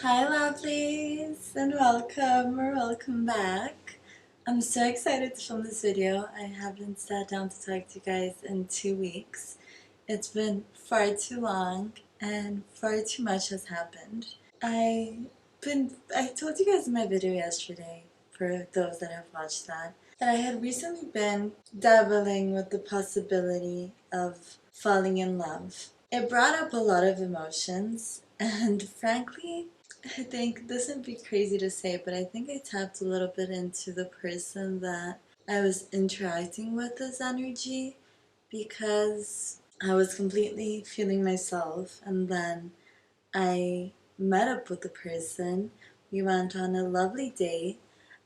Hi lovelies and welcome or welcome back. I'm so excited to film this video. I haven't sat down to talk to you guys in 2 weeks. It's been far too long and far too much has happened. I told you guys in my video yesterday, for those that have watched that I had recently been dabbling with the possibility of falling in love. It brought up a lot of emotions and frankly I think this would be crazy to say, but I think I tapped a little bit into the person that I was interacting with as energy because I was completely feeling myself, and then I met up with the person. We went on a lovely date,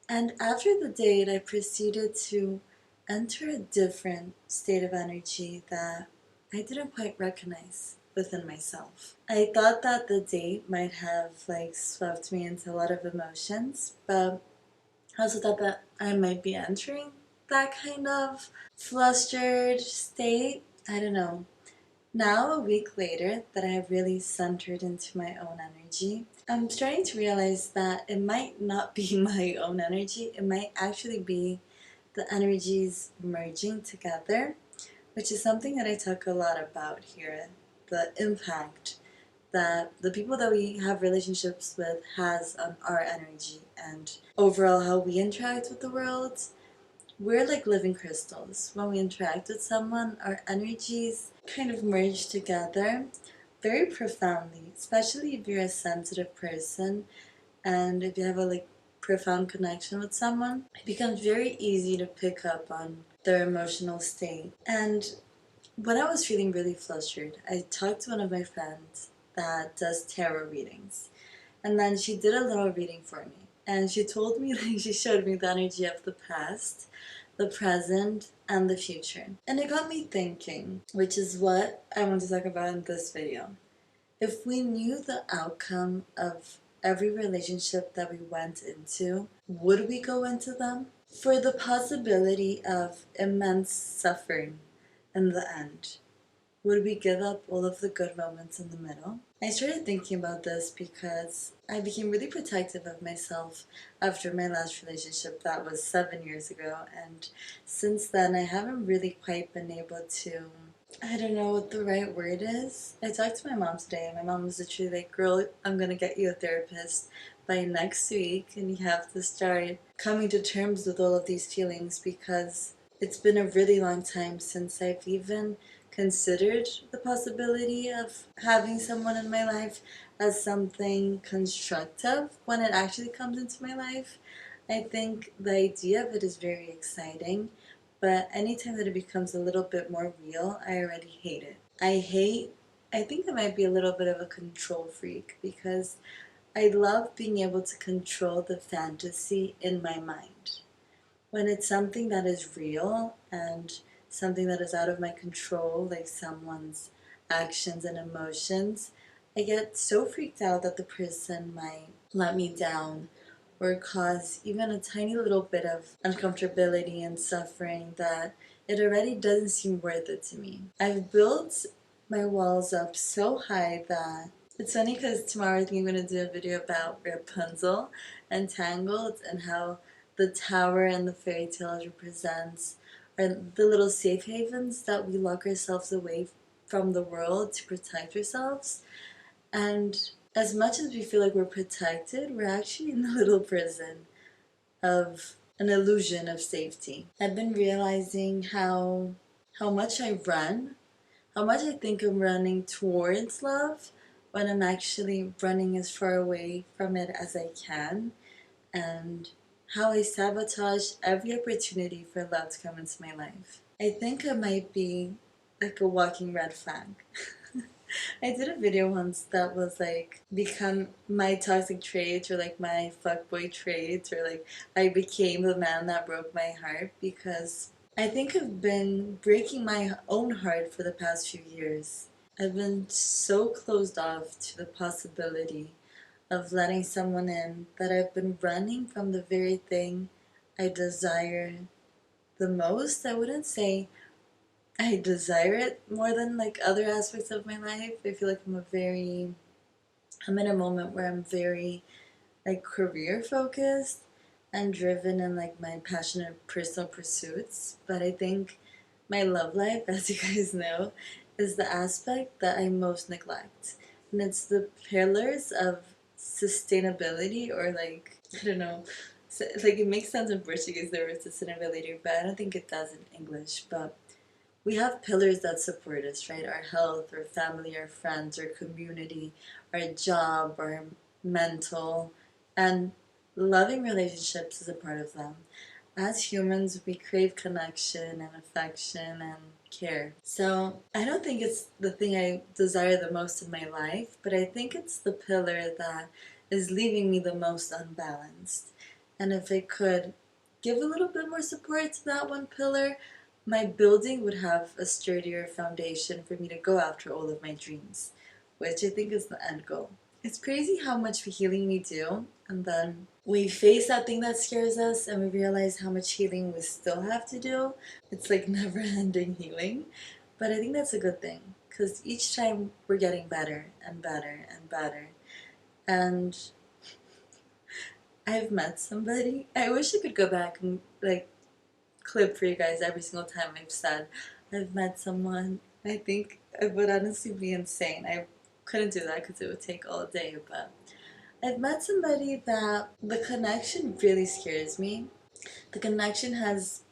and after the date, I proceeded to enter a different state of energy that I didn't quite recognize within myself. I thought that the date might have swept me into a lot of emotions, but I also thought that I might be entering that kind of flustered state. I don't know. Now, a week later, that I have really centered into my own energy, I'm starting to realize that it might not be my own energy, it might actually be the energies merging together, which is something that I talk a lot about here. The impact that the people that we have relationships with has on our energy and overall how we interact with the world. We're like living crystals. When we interact with someone, our energies kind of merge together very profoundly, especially if you're a sensitive person and if you have a profound connection with someone. It becomes very easy to pick up on their emotional state. And when I was feeling really flustered, I talked to one of my friends that does tarot readings. And then she did a little reading for me. And she told me, she showed me the energy of the past, the present, and the future. And it got me thinking, which is what I want to talk about in this video. If we knew the outcome of every relationship that we went into, would we go into them? For the possibility of immense suffering in the end, would we give up all of the good moments in the middle? I started thinking about this because I became really protective of myself after my last relationship that was 7 years ago, and since then I haven't really quite been able to, I don't know what the right word is. I talked to my mom today and my mom was literally like, girl, I'm gonna get you a therapist by next week and you have to start coming to terms with all of these feelings because it's been a really long time since I've even considered the possibility of having someone in my life as something constructive when it actually comes into my life. I think the idea of it is very exciting, but anytime that it becomes a little bit more real, I already hate it. I think I might be a little bit of a control freak because I love being able to control the fantasy in my mind. When it's something that is real and something that is out of my control, like someone's actions and emotions, I get so freaked out that the person might let me down or cause even a tiny little bit of uncomfortability and suffering that it already doesn't seem worth it to me. I've built my walls up so high that it's funny because tomorrow I think I'm going to do a video about Rapunzel and Tangled and how the tower and the fairy tales represents are the little safe havens that we lock ourselves away from the world to protect ourselves. And as much as we feel like we're protected, we're actually in a little prison of an illusion of safety. I've been realizing how much I run, how much I think I'm running towards love when I'm actually running as far away from it as I can, and how I sabotage every opportunity for love to come into my life. I think I might be like a walking red flag. I did a video once that was like, become my toxic traits or like my fuckboy traits, or like I became the man that broke my heart, because I think I've been breaking my own heart for the past few years. I've been so closed off to the possibility of letting someone in that I've been running from the very thing I desire the most. I wouldn't say I desire it more than like other aspects of my life. I feel like I'm a very I'm in a moment where I'm very like career focused and driven in like my passionate personal pursuits. But I think my love life, as you guys know, is the aspect that I most neglect. And it's the pillars of sustainability, or like, I don't know, like it makes sense in Portuguese, the word sustainability, but I don't think it does in English. But we have pillars that support us, right? Our health, our family, our friends, our community, our job, our mental, and loving relationships is a part of them. As humans, we crave connection and affection and care. So I don't think it's the thing I desire the most in my life, but I think it's the pillar that is leaving me the most unbalanced. And if I could give a little bit more support to that one pillar, my building would have a sturdier foundation for me to go after all of my dreams, which I think is the end goal. It's crazy how much healing we do, and then we face that thing that scares us, and we realize how much healing we still have to do. It's like never ending healing. But I think that's a good thing, because each time we're getting better and better and better. And I've met somebody. I wish I could go back and like clip for you guys every single time I've said I've met someone. I think it would honestly be insane. I couldn't do that because it would take all day, but I've met somebody that the connection really scares me. The connection has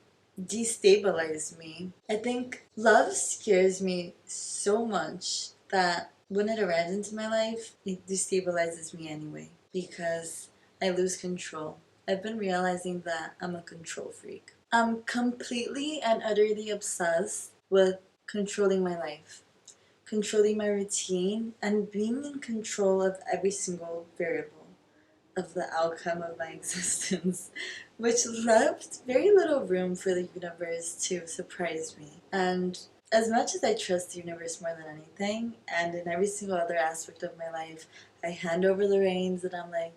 destabilized me. I think love scares me so much that when it arrives into my life, it destabilizes me anyway because I lose control. I've been realizing that I'm a control freak. I'm completely and utterly obsessed with controlling my life, controlling my routine, and being in control of every single variable of the outcome of my existence, which left very little room for the universe to surprise me. And as much as I trust the universe more than anything, and in every single other aspect of my life, I hand over the reins and I'm like,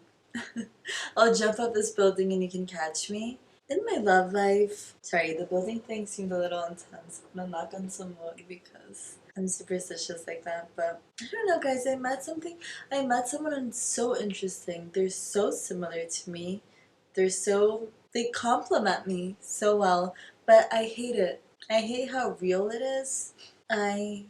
I'll jump up this building and you can catch me. In my love life, sorry, the building thing seemed a little intense. I'm gonna knock on some wood because I'm superstitious like that. But I don't know, guys. I met someone so interesting. They're so similar to me. They complement me so well. But I hate it. I hate how real it is. I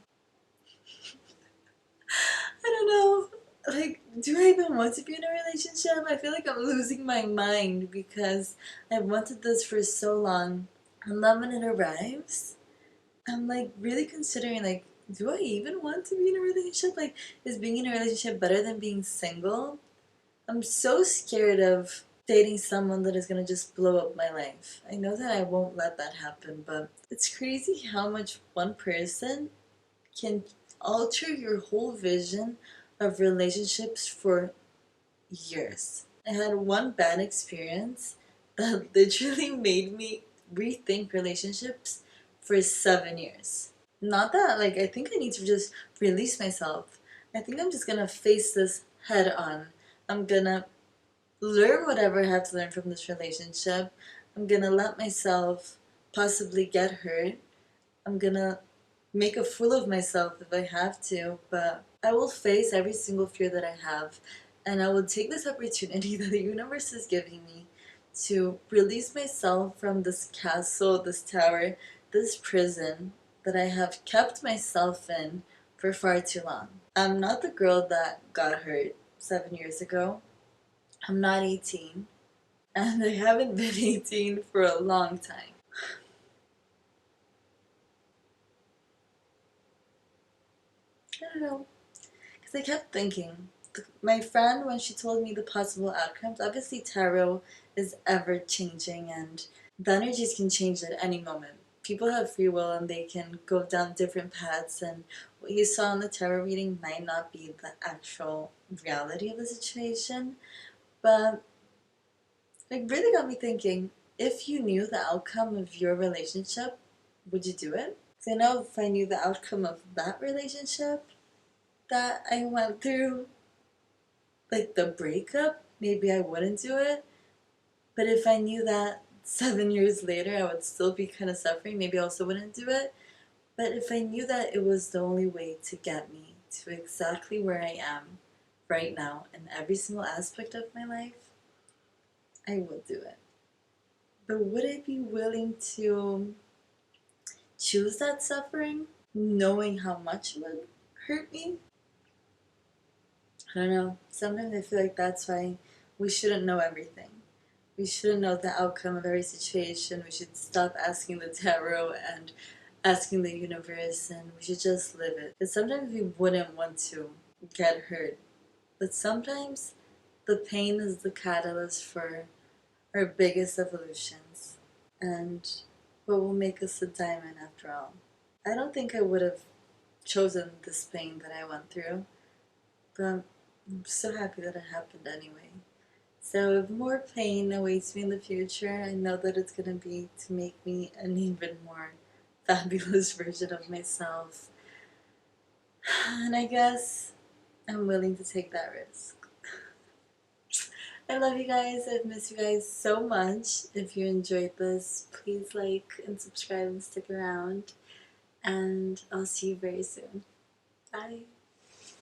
I don't know. Like, do I even want to be in a relationship? I feel like I'm losing my mind because I've wanted this for so long. And then when it arrives, I'm like really considering like, do I even want to be in a relationship? Like, is being in a relationship better than being single? I'm so scared of dating someone that is gonna just blow up my life. I know that I won't let that happen, but it's crazy how much one person can alter your whole vision of relationships for years. I had one bad experience that literally made me rethink relationships for 7 years. Not that, like, I think I need to just release myself. I think I'm just gonna face this head on. I'm gonna learn whatever I have to learn from this relationship. I'm gonna let myself possibly get hurt. I'm gonna make a fool of myself if I have to, but I will face every single fear that I have, and I will take this opportunity that the universe is giving me to release myself from this castle, this tower, this prison that I have kept myself in for far too long. I'm not the girl that got hurt 7 years ago. I'm not 18, and I haven't been 18 for a long time. I don't know. Because I kept thinking, my friend, when she told me the possible outcomes, obviously tarot is ever changing and the energies can change at any moment. People have free will and they can go down different paths, and what you saw in the tarot reading might not be the actual reality of the situation. But it really got me thinking, if you knew the outcome of your relationship, would you do it? Because I know if I knew the outcome of that relationship that I went through, like the breakup, maybe I wouldn't do it. But if I knew that 7 years later I would still be kind of suffering, maybe I also wouldn't do it. But if I knew that it was the only way to get me to exactly where I am right now in every single aspect of my life, I would do it. But would I be willing to choose that suffering, knowing how much it would hurt me? I don't know. Sometimes I feel like that's why we shouldn't know everything. We shouldn't know the outcome of every situation. We should stop asking the tarot and asking the universe, and we should just live it. Because sometimes we wouldn't want to get hurt, but sometimes the pain is the catalyst for our biggest evolutions and what will make us a diamond after all. I don't think I would have chosen this pain that I went through, but I'm so happy that it happened anyway. So if more pain awaits me in the future, I know that it's going to be to make me an even more fabulous version of myself. And I guess I'm willing to take that risk. I love you guys. I've missed you guys so much. If you enjoyed this, please like and subscribe and stick around. And I'll see you very soon. Bye.